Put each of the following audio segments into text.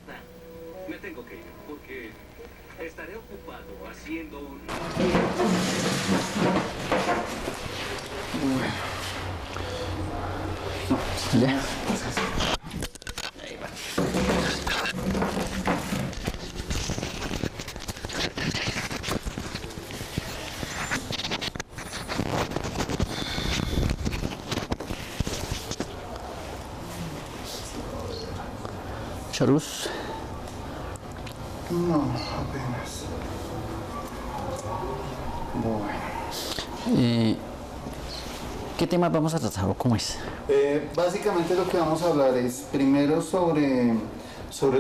nada. Me tengo que ir porque estaré ocupado haciendo un... Ya. Charus. No, apenas. Bueno. ¿Qué temas vamos a tratar o cómo es? Básicamente lo que vamos a hablar es primero sobre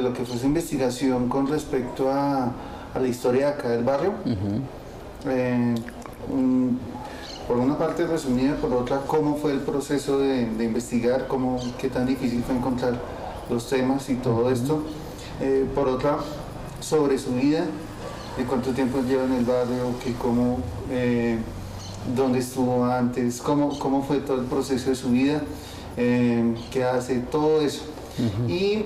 lo que fue su investigación con respecto a la historia de acá del barrio. Por una parte resumida, por otra cómo fue el proceso de investigar, qué tan difícil fue encontrar los temas y todo esto. Por otra, sobre su vida, de cuánto tiempo lleva en el barrio, dónde estuvo antes, cómo fue todo el proceso de su vida, qué hace, todo eso. Y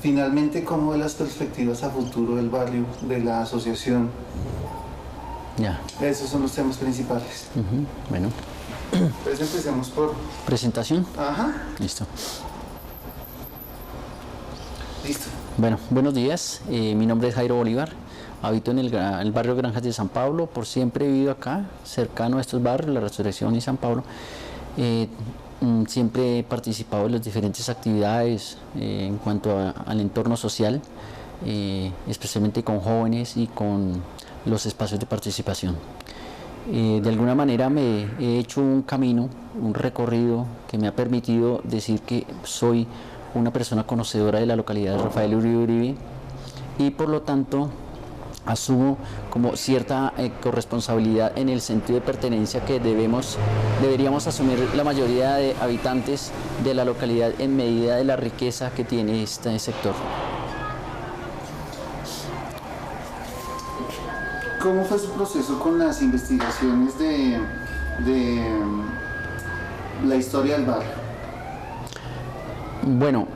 finalmente, cómo ve las perspectivas a futuro del barrio, de la asociación. Ya. Esos son los temas principales. Bueno. Entonces empecemos por... ¿Presentación? Ajá. Listo. Listo. Bueno, buenos días. Mi nombre es Jairo Bolívar. Habito en el barrio Granjas de San Pablo. Por siempre he vivido acá, cercano a estos barrios, La Resurrección y San Pablo. Siempre he participado en las diferentes actividades en cuanto al entorno social, especialmente con jóvenes y con los espacios de participación. De alguna manera me he hecho un camino, un recorrido que me ha permitido decir que soy una persona conocedora de la localidad de Rafael Uribe Uribe y por lo tanto asumo como cierta corresponsabilidad en el sentido de pertenencia que deberíamos asumir la mayoría de habitantes de la localidad en medida de la riqueza que tiene este sector. ¿Cómo fue su proceso con las investigaciones de la historia del barrio? Bueno,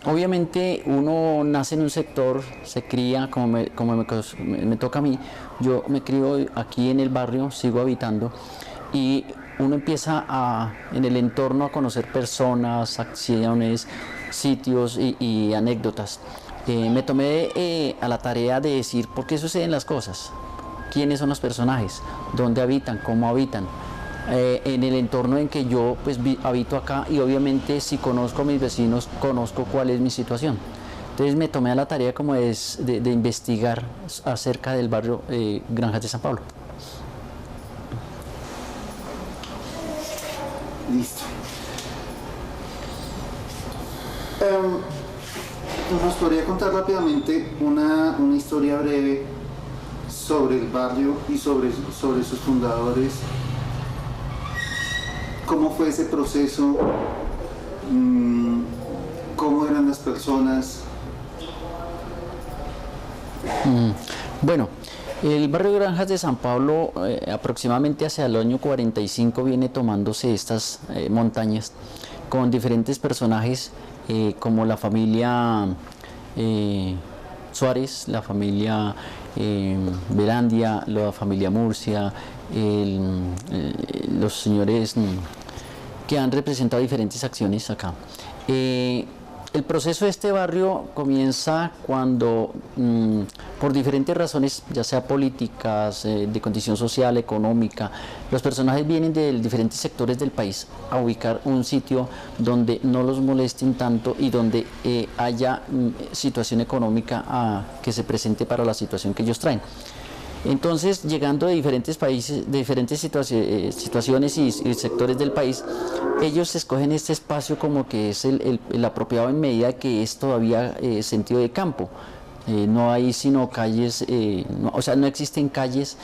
obviamente uno nace en un sector, se cría, como me toca a mí, yo me crío aquí en el barrio, sigo habitando, y uno empieza en el entorno a conocer personas, acciones, sitios y anécdotas. Me tomé a la tarea de decir por qué suceden las cosas, quiénes son los personajes, dónde habitan, cómo habitan. En el entorno en que yo pues habito acá y obviamente si conozco a mis vecinos, conozco cuál es mi situación. Entonces me tomé a la tarea como de investigar acerca del barrio Granjas de San Pablo. Listo. ¿Nos podría contar rápidamente una historia breve sobre el barrio y sobre sus fundadores? ¿Cómo fue ese proceso? ¿Cómo eran las personas? Bueno, el barrio Granjas de San Pablo aproximadamente hacia el año 45 viene tomándose estas montañas con diferentes personajes como la familia Suárez, la familia Verandia, la familia Murcia, los señores que han representado diferentes acciones acá. El proceso de este barrio comienza cuando, por diferentes razones, ya sea políticas, de condición social, económica, los personajes vienen de diferentes sectores del país a ubicar un sitio donde no los molesten tanto y donde haya situación económica que se presente para la situación que ellos traen. Entonces, llegando de diferentes países, de diferentes situaciones y sectores del país, ellos escogen este espacio como que es el apropiado en medida que es todavía sentido de campo. No hay sino calles, no existen calles,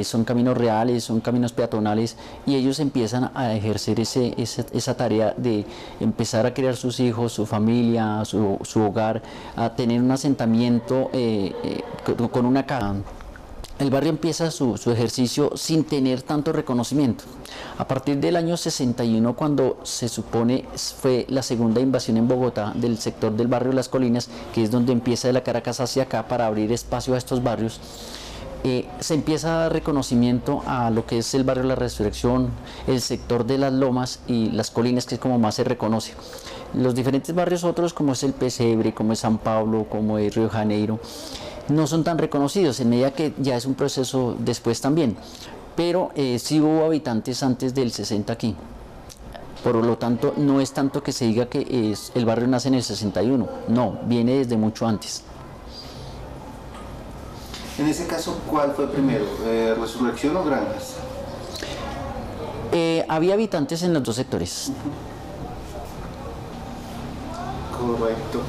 son caminos reales, son caminos peatonales y ellos empiezan a ejercer esa tarea de empezar a criar sus hijos, su familia, su hogar, a tener un asentamiento con una casa. el barrio empieza su ejercicio sin tener tanto reconocimiento. A partir del año 61, cuando se supone fue la segunda invasión en Bogotá del sector del barrio Las Colinas, que es donde empieza de la Caracas hacia acá para abrir espacio a estos barrios, se empieza a dar reconocimiento a lo que es el barrio La Resurrección, el sector de las Lomas y Las Colinas, que es como más se reconoce. Los diferentes barrios otros, como es el Pesebre, como es San Pablo, como es Río de Janeiro, no son tan reconocidos, en medida que ya es un proceso después también, pero sí hubo habitantes antes del 60 aquí. Por lo tanto, no es tanto que se diga que el barrio nace en el 61, no, viene desde mucho antes. En ese caso, ¿cuál fue primero? ¿Resurrección o Granjas? Había habitantes en los dos sectores. Correcto.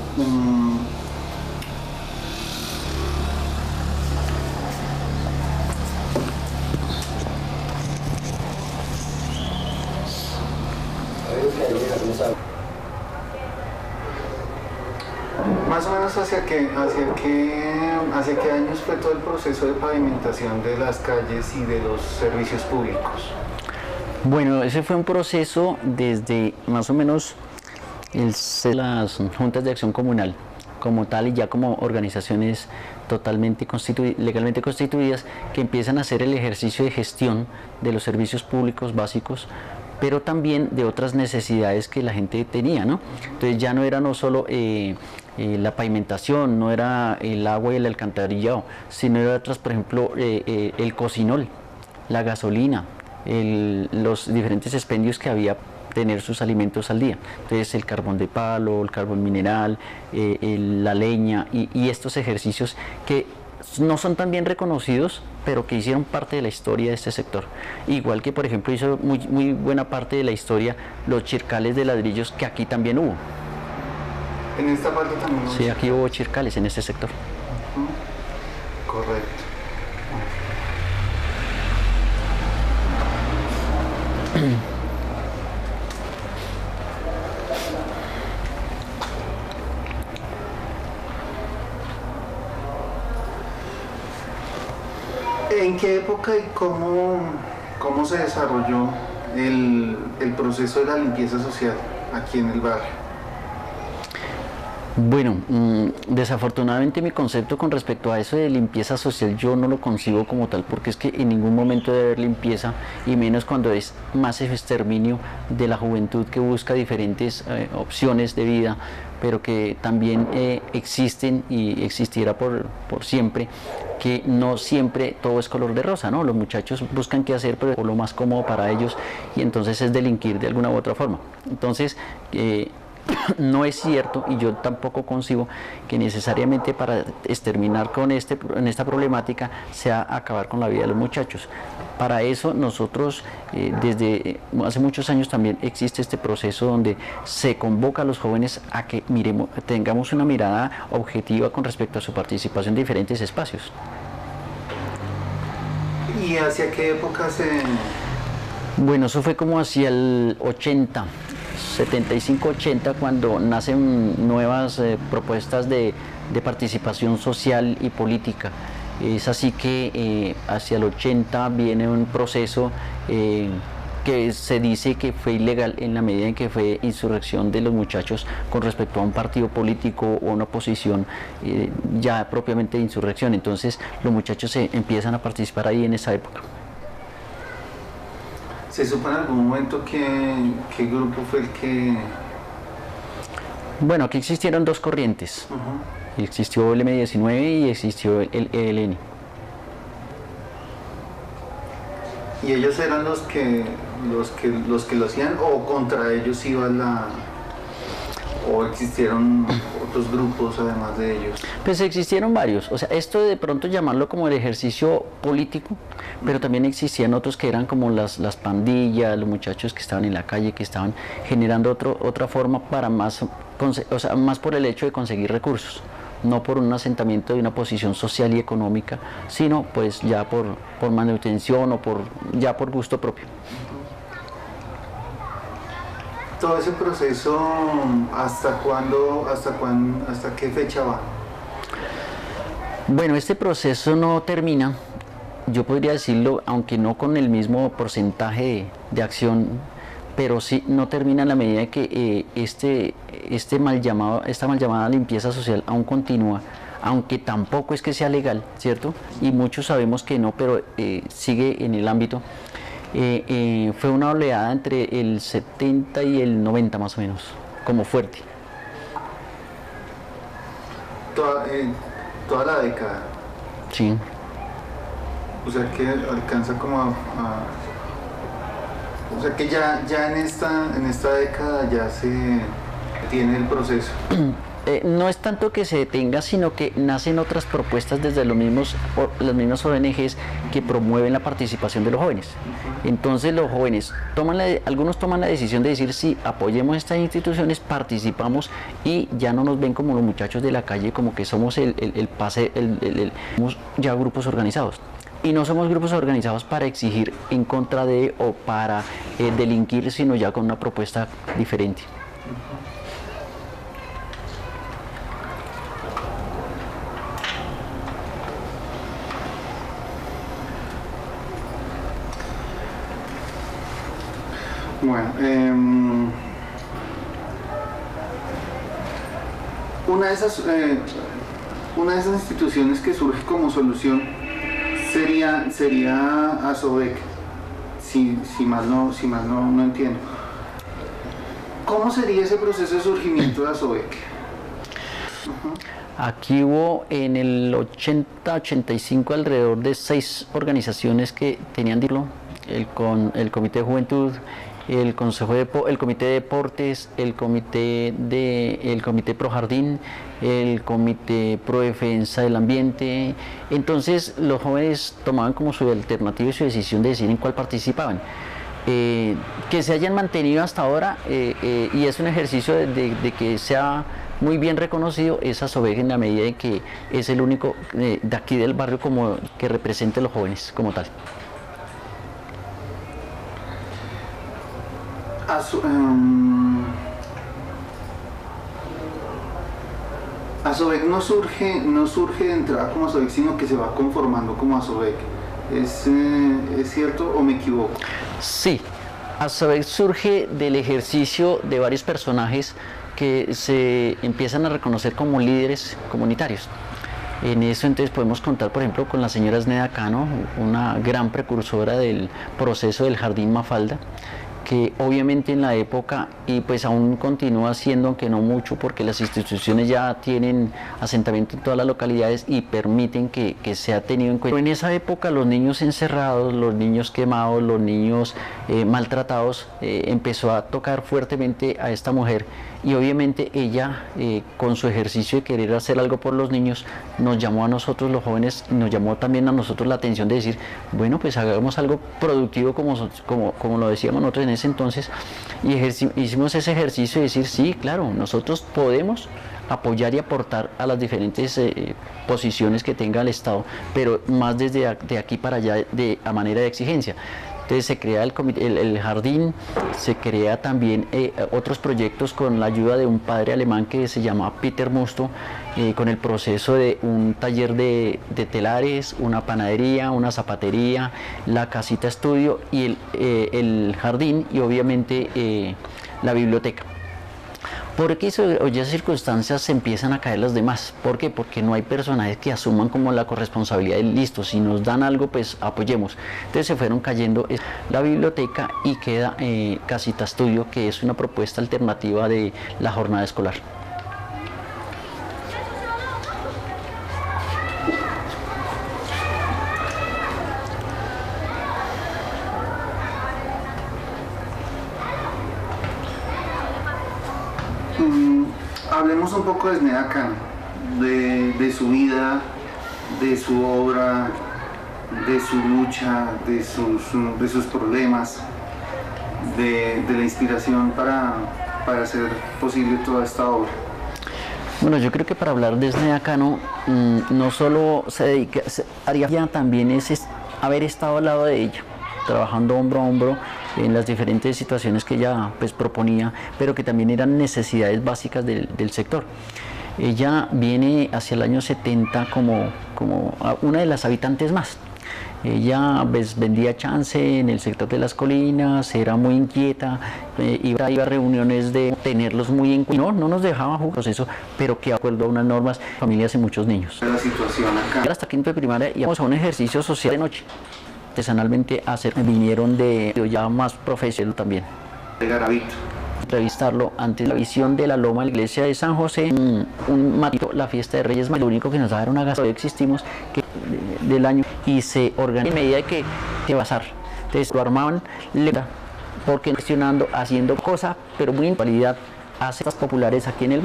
Más o menos hacia qué años fue todo el proceso de pavimentación de las calles y de los servicios públicos. Bueno, ese fue un proceso desde más o menos las juntas de acción comunal como tal y ya como organizaciones totalmente legalmente constituidas que empiezan a hacer el ejercicio de gestión de los servicios públicos básicos, pero también de otras necesidades que la gente tenía, ¿no? Entonces ya no era no solo la pavimentación, no era el agua y el alcantarillado, sino era otras, por ejemplo, el cocinol, la gasolina, los diferentes expendios que había tener sus alimentos al día. Entonces el carbón de palo, el carbón mineral, la leña y estos ejercicios que no son tan bien reconocidos, pero que hicieron parte de la historia de este sector. Igual que, por ejemplo, hizo muy buena parte de la historia los chircales de ladrillos que aquí también hubo. ¿En esta parte también hubo? Sí, aquí hubo chircales en este sector. Correcto. ¿En qué época y cómo se desarrolló el proceso de la limpieza social aquí en el barrio? Bueno, desafortunadamente mi concepto con respecto a eso de limpieza social yo no lo concibo como tal, porque es que en ningún momento debe haber limpieza, y menos cuando es más exterminio de la juventud que busca diferentes opciones de vida, pero que también existen y existirá por siempre, que no siempre todo es color de rosa, ¿no? Los muchachos buscan qué hacer, pero lo más cómodo para ellos, y entonces es delinquir de alguna u otra forma. Entonces, no es cierto, y yo tampoco concibo que necesariamente para exterminar en esta problemática sea acabar con la vida de los muchachos. Para eso nosotros desde hace muchos años también existe este proceso donde se convoca a los jóvenes a que tengamos una mirada objetiva con respecto a su participación en diferentes espacios. ¿Y hacia qué época se...? Bueno, eso fue como hacia el 80. 75-80, cuando nacen nuevas propuestas de participación social y política. Es así que hacia el 80 viene un proceso que se dice que fue ilegal en la medida en que fue insurrección de los muchachos con respecto a un partido político o una oposición ya propiamente de insurrección. Entonces los muchachos empiezan a participar ahí en esa época. ¿Se supo en algún momento qué grupo fue el que...? Bueno, aquí existieron dos corrientes. Existió el M19 y existió el ELN. ¿Y ellos eran los que lo hacían, o contra ellos iba o existieron otros grupos además de ellos? Pues existieron varios, o sea, esto de pronto llamarlo como el ejercicio político, pero también existían otros que eran como las pandillas, los muchachos que estaban en la calle, que estaban generando otra forma para más por el hecho de conseguir recursos, no por un asentamiento de una posición social y económica, sino pues ya por manutención o ya por gusto propio. Todo ese proceso, ¿hasta qué fecha va? Bueno, este proceso no termina yo podría decirlo, aunque no con el mismo porcentaje de acción, pero sí no termina en la medida de que esta mal llamada limpieza social aún continúa, aunque tampoco es que sea legal, ¿cierto? Y muchos sabemos que no, pero sigue en el ámbito. Fue una oleada entre el 70 y el 90 más o menos, como fuerte. Toda la década. Sí. O sea que alcanza como o sea que ya en esta década ya se tiene el proceso. No es tanto que se detenga, sino que nacen otras propuestas desde las mismas ONGs que promueven la participación de los jóvenes. Entonces los jóvenes algunos toman la decisión de decir sí, apoyemos estas instituciones, participamos y ya no nos ven como los muchachos de la calle, como que somos somos ya grupos organizados. Y no somos grupos organizados para exigir en contra de o para delinquir, sino ya con una propuesta diferente. Bueno, una de esas instituciones que surge como solución sería ASOVEC, si mal no entiendo. ¿Cómo sería ese proceso de surgimiento de ASOVEC? Aquí hubo en el 80-85 alrededor de 6 organizaciones que tenían el Comité de Juventud, el Comité de Deportes, el Comité Pro Jardín, el Comité Pro Defensa del Ambiente. Entonces los jóvenes tomaban como su alternativa y su decisión de decidir en cuál participaban. Que se hayan mantenido hasta ahora y es un ejercicio de que sea muy bien reconocido es ASOVEC en la medida en que es el único de aquí del barrio como que represente a los jóvenes como tal. ASOVEC no surge de entrada como ASOVEC, sino que se va conformando como ASOVEC. ¿Es cierto o me equivoco? Sí, ASOVEC surge del ejercicio de varios personajes que se empiezan a reconocer como líderes comunitarios. En eso entonces podemos contar, por ejemplo, con la señora Sneda Cano, una gran precursora del proceso del Jardín Mafalda, que obviamente en la época, y pues aún continúa siendo, aunque no mucho, porque las instituciones ya tienen asentamiento en todas las localidades y permiten que sea tenido en cuenta. Pero en esa época los niños encerrados, los niños quemados, los niños maltratados, empezó a tocar fuertemente a esta mujer y obviamente ella con su ejercicio de querer hacer algo por los niños nos llamó a nosotros los jóvenes, nos llamó también a nosotros la atención de decir, bueno, pues hagamos algo productivo como lo decíamos nosotros en ese entonces y hicimos ese ejercicio de decir, sí, claro, nosotros podemos apoyar y aportar a las diferentes posiciones que tenga el Estado, pero más desde aquí para allá a manera de exigencia. Entonces se crea el jardín, se crea también otros proyectos con la ayuda de un padre alemán que se llama Peter Musto, con el proceso de un taller de telares, una panadería, una zapatería, la casita estudio y el jardín y obviamente la biblioteca. Porque esas circunstancias se empiezan a caer las demás. ¿Por qué? Porque no hay personajes que asuman como la corresponsabilidad de listo, si nos dan algo pues apoyemos. Entonces se fueron cayendo la biblioteca y queda Casita Estudio, que es una propuesta alternativa de la jornada escolar. Hablemos un poco de Sneda Cano, de su vida, de su obra, de su lucha, de sus problemas, de la inspiración para hacer posible toda esta obra. Bueno, yo creo que para hablar de Sneda Cano no solo haría también es haber estado al lado de ella, trabajando hombro a hombro en las diferentes situaciones que ella pues proponía, pero que también eran necesidades básicas del sector. Ella viene hacia el año 70 como una de las habitantes más. Ella pues, vendía chance en el sector de las colinas, era muy inquieta, iba a reuniones de tenerlos muy en cuenta. No nos dejaba jugar proceso, pero que de acuerdo a unas normas, familias y muchos niños. La situación acá. Hasta quinto de primaria íbamos a un ejercicio social de noche, artesanalmente vinieron de ya más profesional también. De Garavito. Entrevistarlo antes de la visión de la loma de la iglesia de San José, un matito, la fiesta de Reyes Magos, lo único que nos da era una gastronomía, existimos del año y se organiza en medida de que va a pasar. Entonces lo armaban, porque gestionando, haciendo cosas, pero muy en realidad hace estas populares aquí en el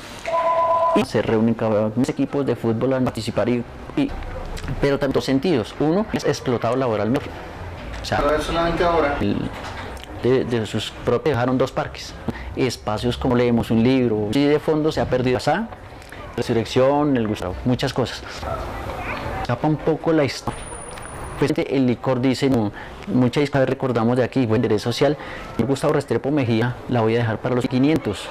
y se reúnen cada vez equipos de fútbol a participar pero tantos sentidos. Uno es explotado laboralmente. O sea, solamente ahora. De sus propios dejaron 2 parques, espacios como leemos un libro, y de fondo se ha perdido esa resurrección, el Gustavo, muchas cosas. Tapa un poco la historia. Pues el licor dice, muchas veces recordamos de aquí, buen interés social, el Gustavo Restrepo Mejía la voy a dejar para los 500.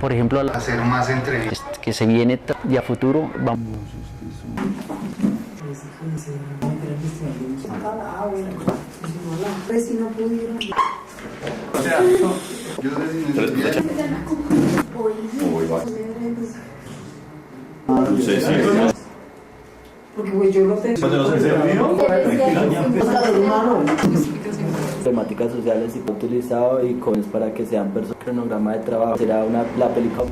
Por ejemplo, Hacer más entrevistas. Que se viene ya a futuro, vamos. Pues si no pudieron. O sea, yo porque pues yo lo tengo. Temáticas sociales y utilizado y con para que sean personas. Cronograma de trabajo será la película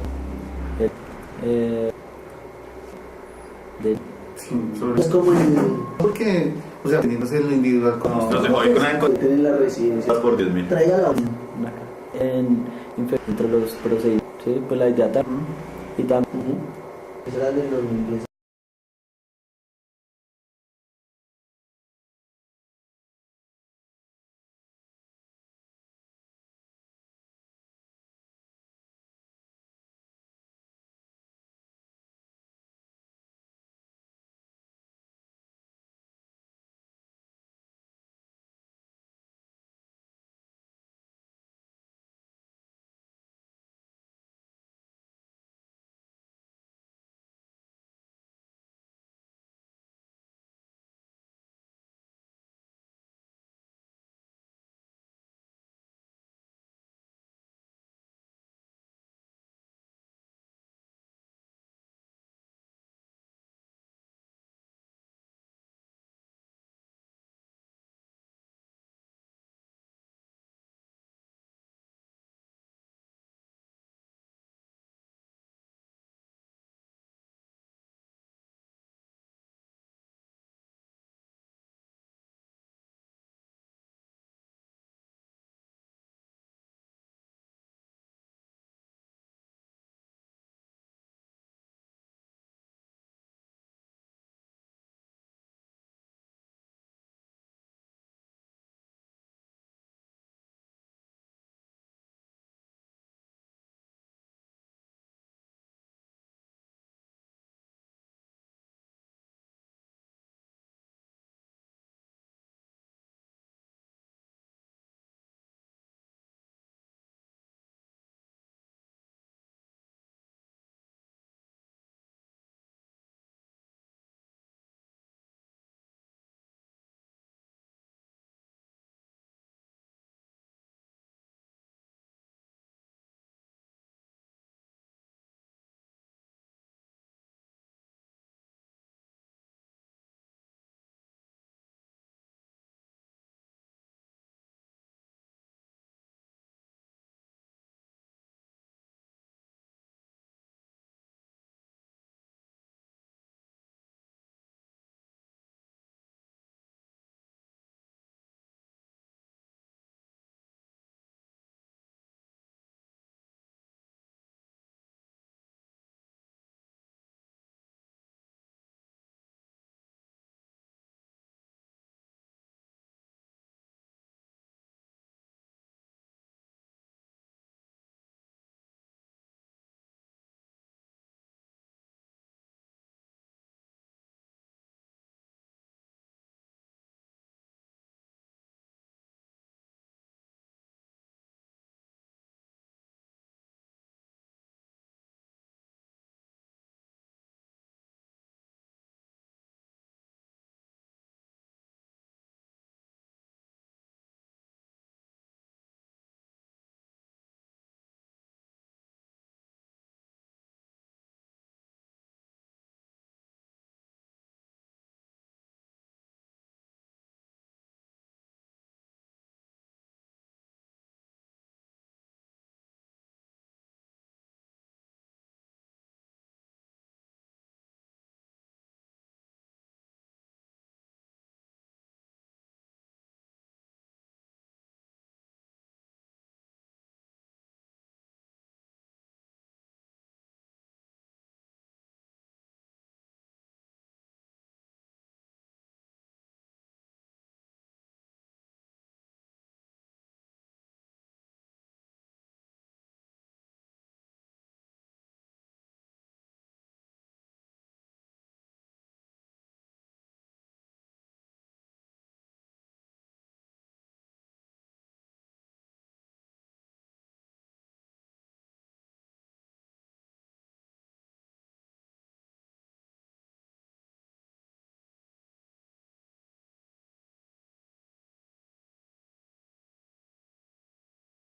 es como porque, o sea, teniéndose lo individual como en la residencia por 10.000. Tráigala entre los procedimientos, ¿sí? Pues la idea también y también esa era de los